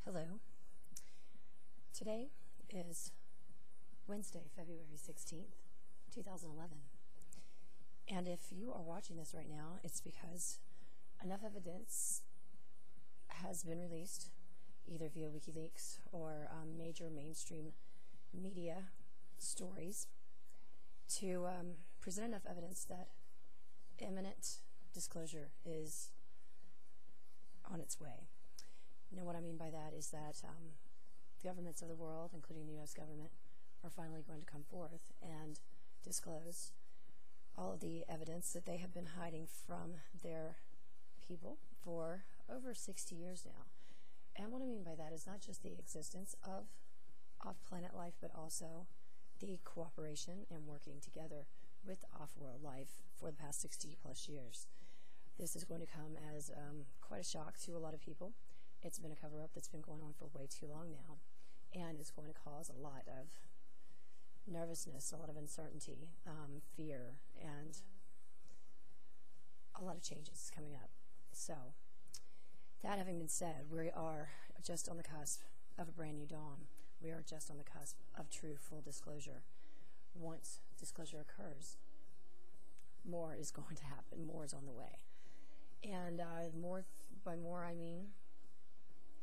Hello. Today is Wednesday, February 16th, 2011. And if you are watching this right now, it's because enough evidence has been released, either via WikiLeaks or major mainstream media stories, to present enough evidence that imminent disclosure is on its way. You know what I mean by that is that governments of the world, including the U.S. government, are finally going to come forth and disclose all of the evidence that they have been hiding from their people for over 60 years now. And what I mean by that is not just the existence of off-planet life, but also the cooperation and working together with off-world life for the past 60 plus years. This is going to come as quite a shock to a lot of people. It's been a cover-up that's been going on for way too long now, and it's going to cause a lot of nervousness, a lot of uncertainty, fear, and a lot of changes coming up. So, that having been said, we are just on the cusp of a brand new dawn. We are just on the cusp of true full disclosure. Once disclosure occurs, more is going to happen. More is on the way. And by more I mean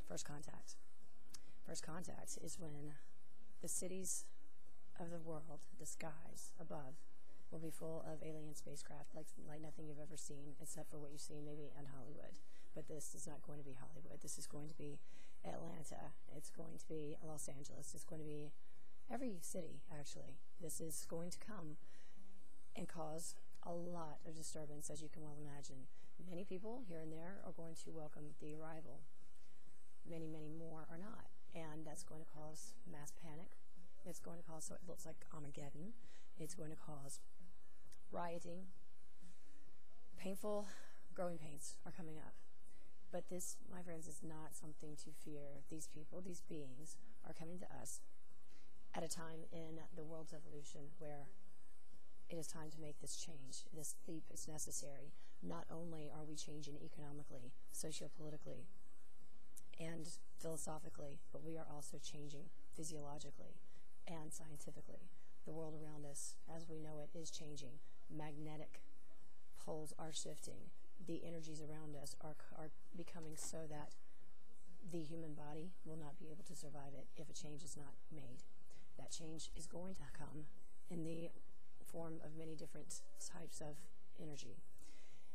first contact. First contact is when the cities of the world, the skies above, will be full of alien spacecraft like nothing you've ever seen, except for what you've seen maybe in Hollywood. But this is not going to be Hollywood. This is going to be Atlanta. It's going to be Los Angeles. It's going to be every city, actually. This is going to come and cause a lot of disturbance, as you can well imagine. Many people here and there are going to welcome the arrival. Many, many more are not. And that's going to cause mass panic. It's going to cause, so it looks like Armageddon. It's going to cause rioting. Painful growing pains are coming up. But this, my friends, is not something to fear. These people, these beings, are coming to us at a time in the world's evolution where it is time to make this change. This leap is necessary. Not only are we changing economically, sociopolitically, and philosophically, but we are also changing physiologically and scientifically. The world around us, as we know it, is changing. Magnetic poles are shifting. The energies around us are becoming so that the human body will not be able to survive it if a change is not made. That change is going to come in the form of many different types of energy.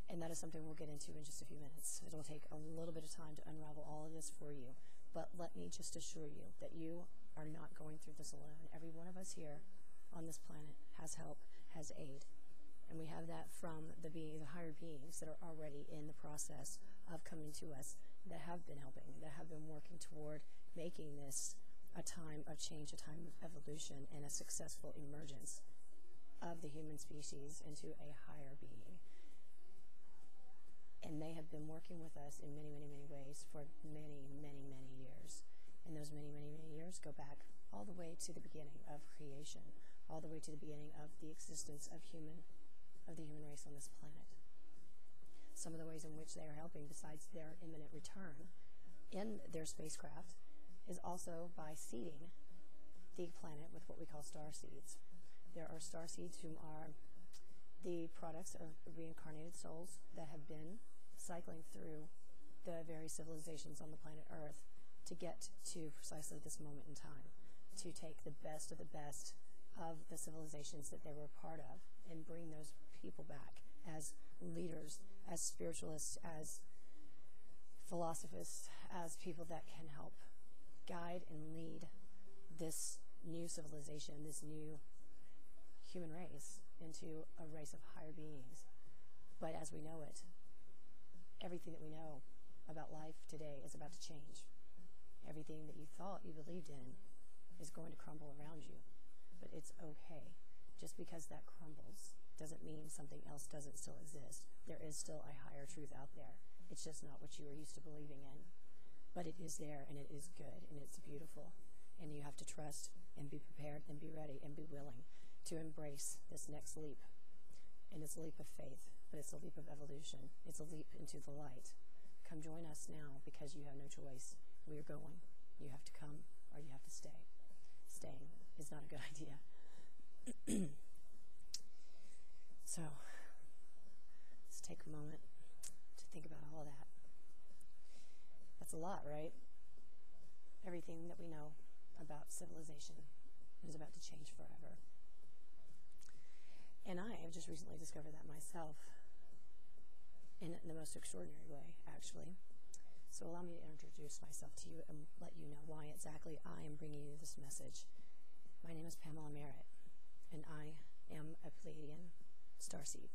And that is something we'll get into in just a few minutes. It'll take a little bit of time to unravel all of this for you. But let me just assure you that you are not going through this alone. Every one of us here on this planet has help, has aid. And we have that from the higher beings that are already in the process of coming to us, that have been helping, that have been working toward making this a time of change, a time of evolution, and a successful emergence of the human species into a higher being. And they have been working with us in many, many, many ways for many, many, many years. And those many, many, many years go back all the way to the beginning of creation, all the way to the beginning of the existence of the human race on this planet. Some of the ways in which they are helping, besides their imminent return in their spacecraft, is also by seeding the planet with what we call star seeds. There are star seeds who are the products of reincarnated souls that have been cycling through the various civilizations on the planet Earth to get to precisely this moment in time, to take the best of the civilizations that they were a part of and bring those people back as leaders, as spiritualists, as philosophers, as people that can help guide and lead this new civilization, this new human race into a race of higher beings. But as we know it, everything that we know about life today is about to change. Everything that you thought you believed in is going to crumble around you. But it's okay. Just because that crumbles doesn't mean something else doesn't still exist. There is still a higher truth out there. It's just not what you were used to believing in. But it is there, and it is good, and it's beautiful. And you have to trust and be prepared and be ready and be willing to embrace this next leap. And it's a leap of faith, but it's a leap of evolution. It's a leap into the light. Come join us now because you have no choice. We are going. You have to come or you have to stay. Staying is not a good idea. So, let's take a moment to think about all of that. That's a lot, right? Everything that we know about civilization is about to change forever. And I have just recently discovered that myself in the most extraordinary way, actually. So allow me to introduce myself to you and let you know why exactly I am bringing you this message. My name is Pamela Merritt, and I am a Pleiadian starseed.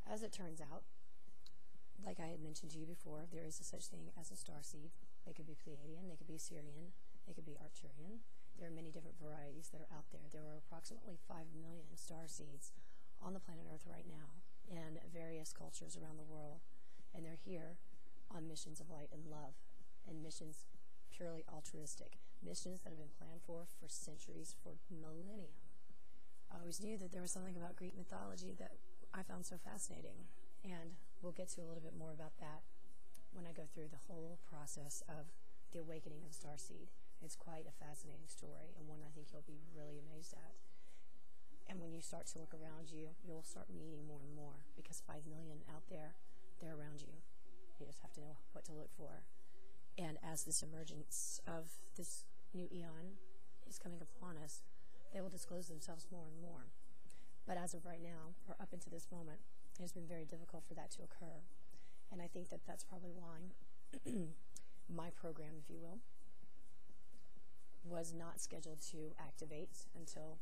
As it turns out, like I had mentioned to you before, there is a such thing as a starseed. They could be Pleiadian, they could be Sirian, they could be Arcturian. There are many different varieties that are out there. There are approximately 5 million starseeds on the planet Earth right now in various cultures around the world, and they're here on missions of light and love, and missions purely altruistic, missions that have been planned for centuries, for millennia. I always knew that there was something about Greek mythology that I found so fascinating, and we'll get to a little bit more about that when I go through the whole process of the awakening of the starseed. It's quite a fascinating story, and one I think you'll be really amazed at. And when you start to look around you, you'll start meeting more and more, because 5 million out there, they're around you. You just have to know what to look for. And as this emergence of this new eon is coming upon us, they will disclose themselves more and more. But as of right now, or up until this moment, it has been very difficult for that to occur. And I think that that's probably why my program, if you will, was not scheduled to activate until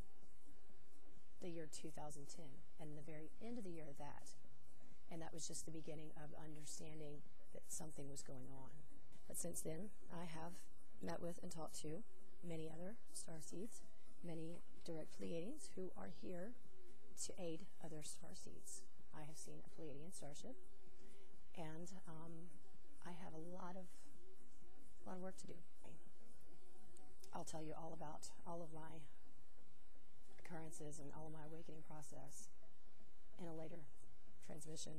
the year 2010, and the very end of the year of that. And that was just the beginning of understanding that something was going on. But since then, I have met with and talked to many other starseeds, many direct Pleiadians who are here to aid other starseeds. I have seen a Pleiadian starship, and I have a lot of work to do. I'll tell you all about all of my occurrences and all of my awakening process in a later transmission.